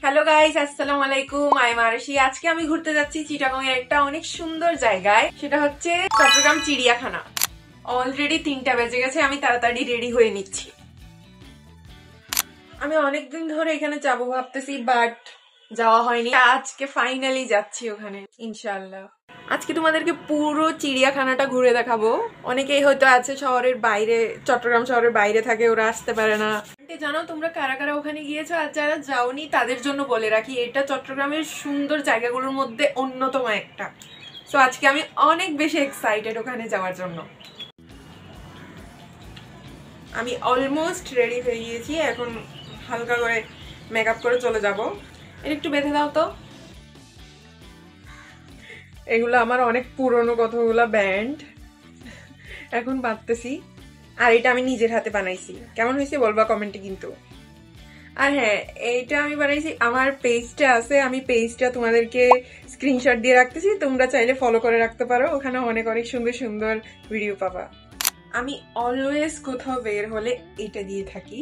Hello guys, আসসালামু আলাইকুম। I Mercy. আজকে আমি ঘুরতে যাচ্ছি চিটাগং এর একটা অনেক সুন্দর জায়গায়, সেটা হচ্ছে চট্টগ্রাম চিড়িয়াখানা। অলরেডি 3টা বেজে গেছে, আমি তাড়াতাড়ি রেডি হয়ে নিচ্ছি। আমি অনেকদিন ধরে এখানে যাবো ভাবতেছি, বাট যাওয়া হয়নি। আজকে ফাইনালি যাচ্ছি ওখানে ইনশাআল্লাহ। আজকে তোমাদেরকে পুরো চিড়িয়াখানাটা ঘুরে দেখাবো। অনেকেই হয়তো আছে শহরের বাইরে, চট্টগ্রাম শহরের বাইরে থাকে, ওরা আসতে পারে না। জানো তোমরা কারা কারা ওখানে গিয়েছো? আর যারা যাওনি তাদের জন্য বলে রাখি, এটা চট্টগ্রামের সুন্দর জায়গাগুলোর মধ্যে অন্যতম একটা। সো আজকে আমি অনেক বেশি এক্সাইটেড ওখানে যাওয়ার জন্য। আমি অলমোস্ট রেডি হয়ে গিয়েছি, এখন হালকা করে মেকআপ করে চলে যাব। এটা একটু বেঁধে দাও তো। এগুলো আমার অনেক পুরনো কতগুলো ব্যান্ড, এখন বাঁধতেছি। আর এটা আমি নিজের হাতে বানাইছি, কেমন হয়েছে বলবা কমেন্টে কিন্তু। আর হ্যাঁ, এইটা আমি বানাইছি, আমার পেজটা আছে, আমি পেজটা তোমাদেরকে স্ক্রিনশট দিয়ে রাখতেছি, তোমরা চাইলে ফলো করে রাখতে পারো, ওখানে অনেক অনেক সুন্দর সুন্দর ভিডিও পাবা। আমি অলওয়েজ কোথাও বের হলে এটা দিয়ে থাকি,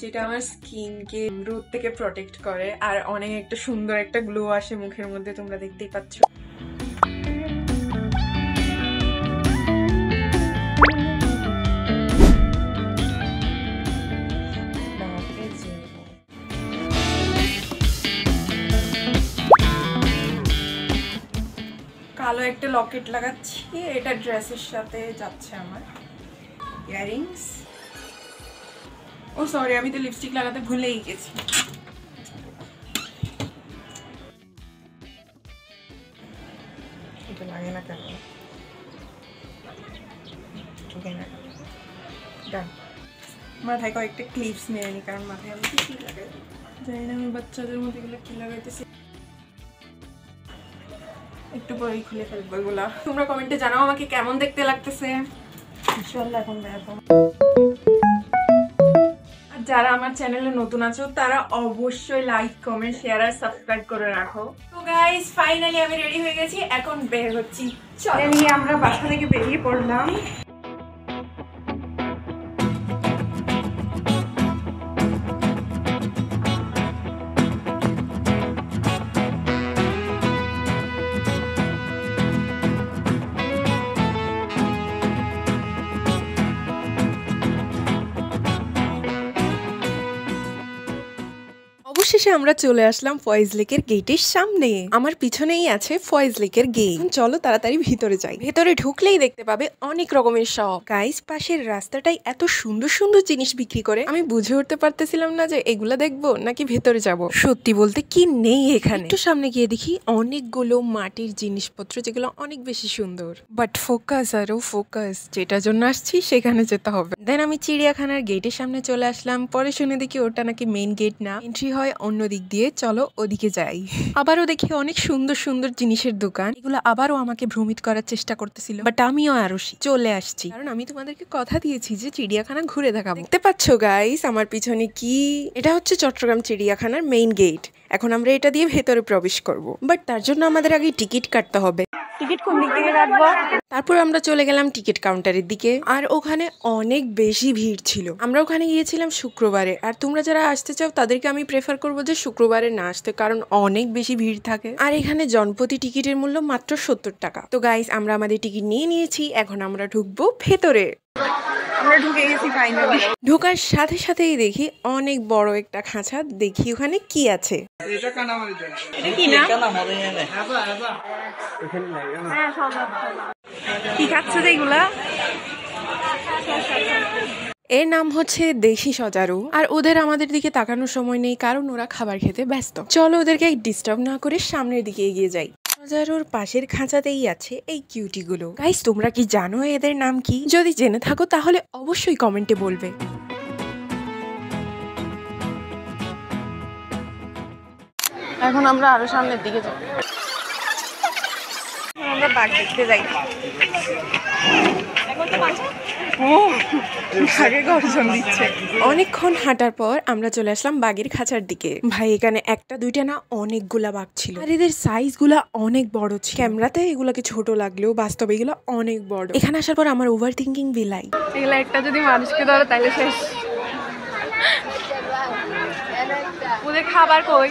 যেটা আমার স্কিনকে রোদ থেকে প্রোটেক্ট করে, আর অনেক একটা সুন্দর একটা গ্লো আসে মুখের মধ্যে, তোমরা দেখতেই পাচ্ছ। কালো একটা লকেট লাগাচ্ছি, এটা ড্রেসের সাথে যাচ্ছে আমার। ইয়ারিংস, ও সরি, আমি তো লিপস্টিক লাগাতে ভুলেই গেছি। এটা লাগে না কেন? ঠিক না, ডান। মাথায় কয়েকটা ক্লিপস নিয়ে নি, কারণ মাথায় আমি কি লাগাই জানি না, আমি বাচ্চাদের মধ্যে এগুলো কি লাগাইতেছি। একটু পরেই খুলে ফেলবো এগুলা। তোমরা কমেন্টে জানাও আমাকে কেমন দেখতে লাগতেছে। ইনশাআল্লাহ এখন দেখো। আর যারা আমার চ্যানেলে নতুন আছো তারা অবশ্যই লাইক, কমেন্ট, শেয়ার আর সাবস্ক্রাইব করে রাখো। তো গাইস, ফাইনালি আমি রেডি হয়ে গেছি, এখন বের হচ্ছি। চলো নিয়ে আমরা বাসা থেকে বেরিয়ে পড়লাম। অবশেষে আমরা চলে আসলাম ফয়েজ লেকের গেটের সামনে। আমার পিছনেই আছে ফয়েজ লেকের গেট। চলো তাড়াতাড়ি ভিতরে যাই। ভেতরে ঢুকলেই দেখতে পাবে অনেক রকমের শপ। গাইস, পাশের রাস্তাটাই এত সুন্দর সুন্দর জিনিস বিক্রি করে, আমি বুঝে উঠতে পারতেছিলাম না যে এগুলা দেখবো নাকি ভেতরে যাব। সত্যি বলতে কি নেই এখানে। একটু সামনে গিয়ে দেখি অনেকগুলো মাটির জিনিসপত্র, যেগুলো অনেক বেশি সুন্দর। বাট ফোকাস, আরো ফোকাস, যেটার জন্য আসছি সেখানে যেতে হবে। দেন আমি চিড়িয়াখানার গেটের সামনে চলে আসলাম। পরে শুনে দেখি ওটা নাকি মেইন গেট না, এন্ট্রি হয় অন্য দিক দিয়ে। চলো ওদিকে যাই। আবারও দেখি অনেক সুন্দর সুন্দর জিনিসের দোকান, এগুলো আবারও আমাকে ভ্রমিত করার চেষ্টা করতেছিল, বাট আমিও আরো চলে আসছি, কারণ আমি তোমাদেরকে কথা দিয়েছি যে চিড়িয়াখানা ঘুরে দেখাবো। দেখতে পাচ্ছ গাইস আমার পিছনে কি? এটা হচ্ছে চট্টগ্রাম চিড়িয়াখানার মেইন গেট। এখন আমরা এটা দিয়ে ভেতরে প্রবেশ করব, বাট তার জন্য আমাদের আগে টিকিট কাটতে হবে। টিকিট কোন দিক থেকে কাটবো? তারপর আমরা চলে গেলাম টিকিট কাউন্টারের দিকে, আর ওখানে অনেক বেশি ভিড় ছিল। আমরা ওখানে গিয়েছিলাম শুক্রবারে, আর তোমরা যারা আসতে চাও তাদেরকে আমি প্রেফার করবো যে শুক্রবারে না আসতে, কারণ অনেক বেশি ভিড় থাকে। আর এখানে জনপ্রতি টিকিটের মূল্য মাত্র 70 টাকা। তো গাইস, আমরা আমাদের টিকিট নিয়ে নিয়েছি, এখন আমরা ঢুকবো ভেতরে। আমরা ঢুকে গেছি ফাইনালি। ঢোকার সাথে সাথেই দেখি অনেক বড় একটা খাঁচা। দেখি ওখানে কি আছে। কি খাচ্ছ এগুলা? এর নাম হচ্ছে দেশি সজারু। আর ওদের আমাদের দিকে তাকানোর সময় নেই, কারণ ওরা খাবার খেতে ব্যস্ত। চলো ওদেরকে ডিস্টার্ব না করে সামনের দিকে এগিয়ে যাই। সজারুর পাশের খাঁচাতেই আছে এই কিউটি গুলো। গাইস, তোমরা কি জানো এদের নাম কি? যদি জেনে থাকো তাহলে অবশ্যই কমেন্টে বলবে। এখন আমরা আরো সামনের দিকে যাব। আমরা বাঘ দেখতে যাই। অনেকক্ষণ হাঁটার পর আমরা চলে আসলাম বাঘের খাঁচার দিকে। ভাই এখানে একটা দুইটা না অনেকগুলা বাঘ ছিল, আর এদের সাইজ গুলা অনেক বড় ছিল। ক্যামেরাতে এগুলাকে ছোট লাগলেও বাস্তবে এগুলো অনেক বড়। এখানে আসার পর আমার ওভার থিঙ্কিং বিলাই, এগুলা একটা যদি মানুষকে ধরো তাহলে শেষ। ওদের খাবার কই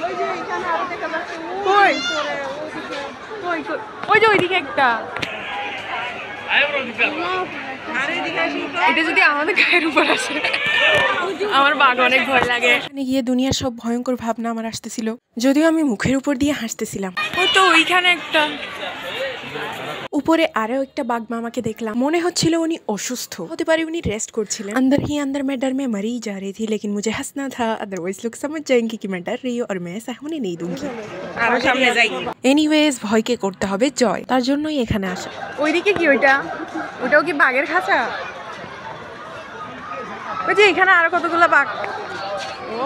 কই কই ওই যে ওইদিকে একটা, এটা যদি আমাদের গায়ের উপর আসে আমার বাঘ অনেক ভয় লাগে। এখানে গিয়ে দুনিয়ার সব ভয়ঙ্কর ভাবনা আমার আসতেছিল, যদিও আমি মুখের উপর দিয়ে হাসতেছিলাম। ও তো ওইখানে একটা, উপরে আরো একটা বাঘ মামাকে দেখলাম, মনে হচ্ছিল উনি অসুস্থ হতে পারে, উনি রেস্ট করছিলেন। अंदर ही अंदर मैं डर में मरी जा रही थी, लेकिन मुझे हंसना था, अदरवाइज लोग समझ जाएंगे कि मैं डर रही हूँ और मैं ऐसा होने नहीं दूंगी। আরো সামনে যাই। এনিওয়েজ ভয়কে করতে হবে জয়, তার জন্যই এখানে আসা। ওইদিকে কি ওইটা, ওটাও কি বাঘের খাঁচা? ওই যে এখানে আরো কতগুলো বাঘ। ও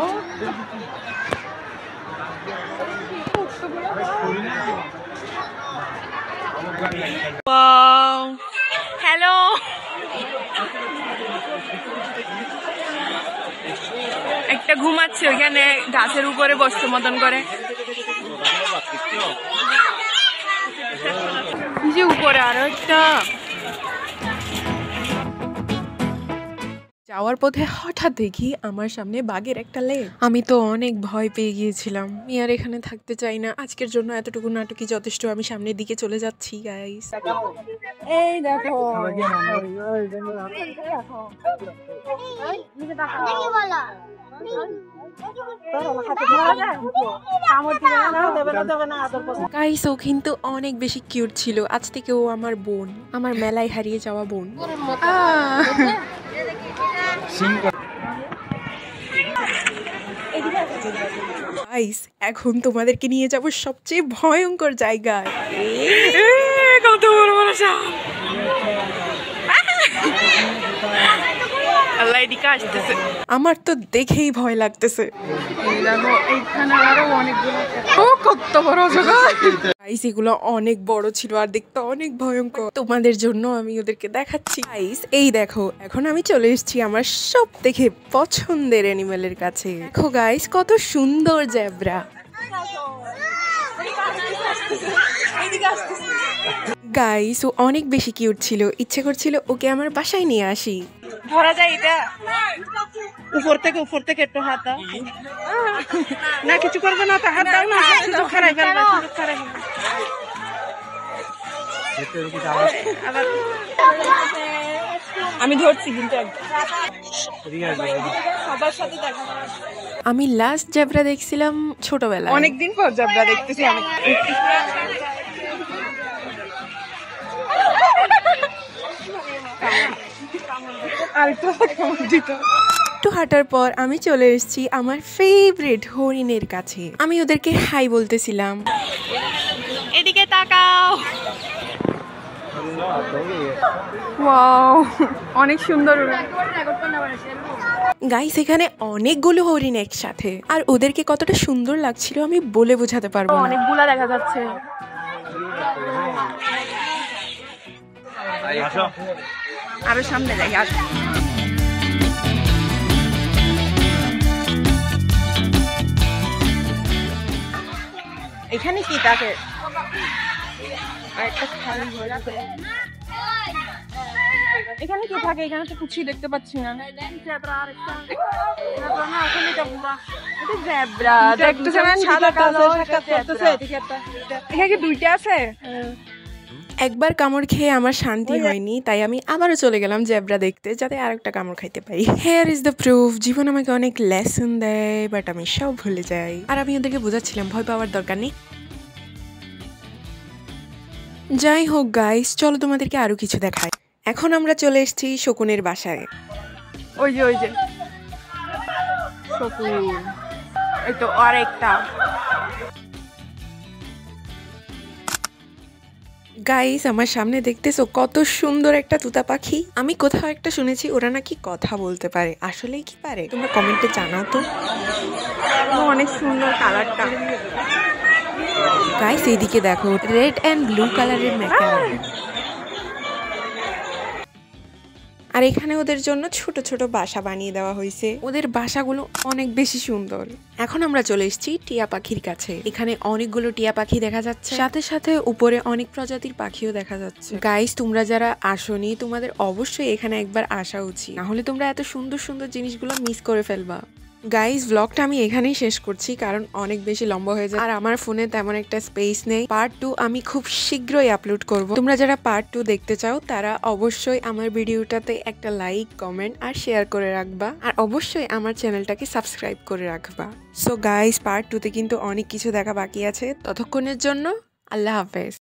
হ্যালো, একটা ঘুমাচ্ছে ওইখানে গাছের উপরে বসতো মতন করে, যে উপরে আরো একটা। যাওয়ার পথে হঠাৎ দেখি আমার সামনে বাঘের একটা লেজ। আমি তো অনেক ভয় পেয়ে গিয়েছিলাম, আমি আর এখানে থাকতে চাই না, আজকের জন্য এতটুকু নাটকই যথেষ্ট। আমি সামনের দিকে চলে যাচ্ছি গাইস। এই দেখো গাইস, ও কিন্তু অনেক বেশি কিউট ছিল। আজ থেকে ও আমার বোন, আমার মেলায় হারিয়ে যাওয়া বোন। গাইস, এখন তোমাদেরকে নিয়ে যাব সবচেয়ে ভয়ঙ্কর জায়গায়। কত বড় বড় সাপ! আল্লাহ এদিকে আসতেছে, আমার তো দেখেই ভয় লাগতেছে। কত বড় জায়গা! গাইস, এগুলো অনেক বড় ছিল আর দেখতে অনেক ভয়ঙ্কর। তোমাদের জন্য আমি ওদেরকে দেখাচ্ছি। গাইস এই দেখো, এখন আমি চলে এসেছি আমার সব থেকে পছন্দের অ্যানিমেলের কাছে। দেখো গাইস, কত সুন্দর জেব্রা। গাইস, ও অনেক বেশি কিউট ছিল, ইচ্ছে করছিল ওকে আমার বাসায় নিয়ে আসি। ধরা যায় এটা উপর থেকে একটু হাত দাও না, কিছু করবে না তো, হাত দাও না, শুধু খারাপ ফেলবে, শুধু খারাপ। আমি ধরছি কিন্তু সবার সাথে দেখা। আমি লাস্ট জেব্রা দেখছিলাম ছোটবেলায়, অনেকদিন পর জেব্রা দেখতেছি আমি। একটু হাঁটার পর আমি চলে এসেছি আমার ফেভারিট হরিণের কাছে। আমি ওদেরকে হাই বলতেছিলাম, এদিকে তাকাও। ওয়াও, অনেক সুন্দর। গাইস, এখানে অনেকগুলো হরিণ একসাথে, আর ওদেরকে কতটা সুন্দর লাগছিল আমি বলে বোঝাতে পারবো না। অনেকগুলা দেখা যাচ্ছে। আরো সামনে যাই। এখানে কি থাকে? এখানে কি থাকে? এখানে তো কিছুই দেখতে পাচ্ছি না। এখানে কি দুইটা আছে? একবার কামড় খেয়ে আমার শান্তি হয়নি, তাই আমি আবারও চলে গেলাম জেব্রা দেখতে, যাতে আরেকটা কামড় খাইতে পাই। হেয়ার ইজ দ্য প্রুফ, জীবন আমাকে অনেক লেসন দেয়, বাট আমি সব ভুলে যাই। আর আমি ওদেরকে বোঝাচ্ছিলাম ভয় পাওয়ার দরকার নেই। যাই হোক গাইস, চলো তোমাদেরকে আরো কিছু দেখাই। এখন আমরা চলে এসেছি শকুনের বাসায়। ওই যে শকুন, এই তো আরেকটা। গাইস, আমার সামনে দেখতেছো কত সুন্দর একটা তুতা পাখি। আমি কোথাও একটা শুনেছি ওরা নাকি কথা বলতে পারে, আসলেই কি পারে? তোমরা কমেন্টে জানাও তো। অনেক সুন্দর কালারটা। গাইস এইদিকে দেখো, রেড এন্ড ব্লু কালারের মেকার। আর এখানে ওদের জন্য ছোট ছোট বাসা বানিয়ে দেওয়া হয়েছে। ওদের বাসাগুলো অনেক বেশি সুন্দর। এখন আমরা চলে এসেছি টিয়া পাখির কাছে। এখানে অনেকগুলো টিয়া পাখি দেখা যাচ্ছে, সাথে সাথে উপরে অনেক প্রজাতির পাখিও দেখা যাচ্ছে। গাইস, তোমরা যারা আসোনি তোমাদের অবশ্যই এখানে একবার আসা উচিত, না হলে তোমরা এত সুন্দর সুন্দর জিনিসগুলো মিস করে ফেলবা। গাইস, ব্লগটা আমি এখানেই শেষ করছি, কারণ অনেক বেশি লম্বা হয়ে যায় আর আমার ফোনে তেমন একটা স্পেস নেই। পার্ট 2 আমি খুব শীঘ্রই আপলোড করব। তোমরা যারা পার্ট 2 দেখতে চাও তারা অবশ্যই আমার ভিডিওটাতে একটা লাইক, কমেন্ট আর শেয়ার করে রাখবা, আর অবশ্যই আমার চ্যানেলটাকে সাবস্ক্রাইব করে রাখবা। সো গাইস, পার্ট 2 তে কিন্তু অনেক কিছু দেখা বাকি আছে। ততক্ষণের জন্য আল্লাহ হাফেজ।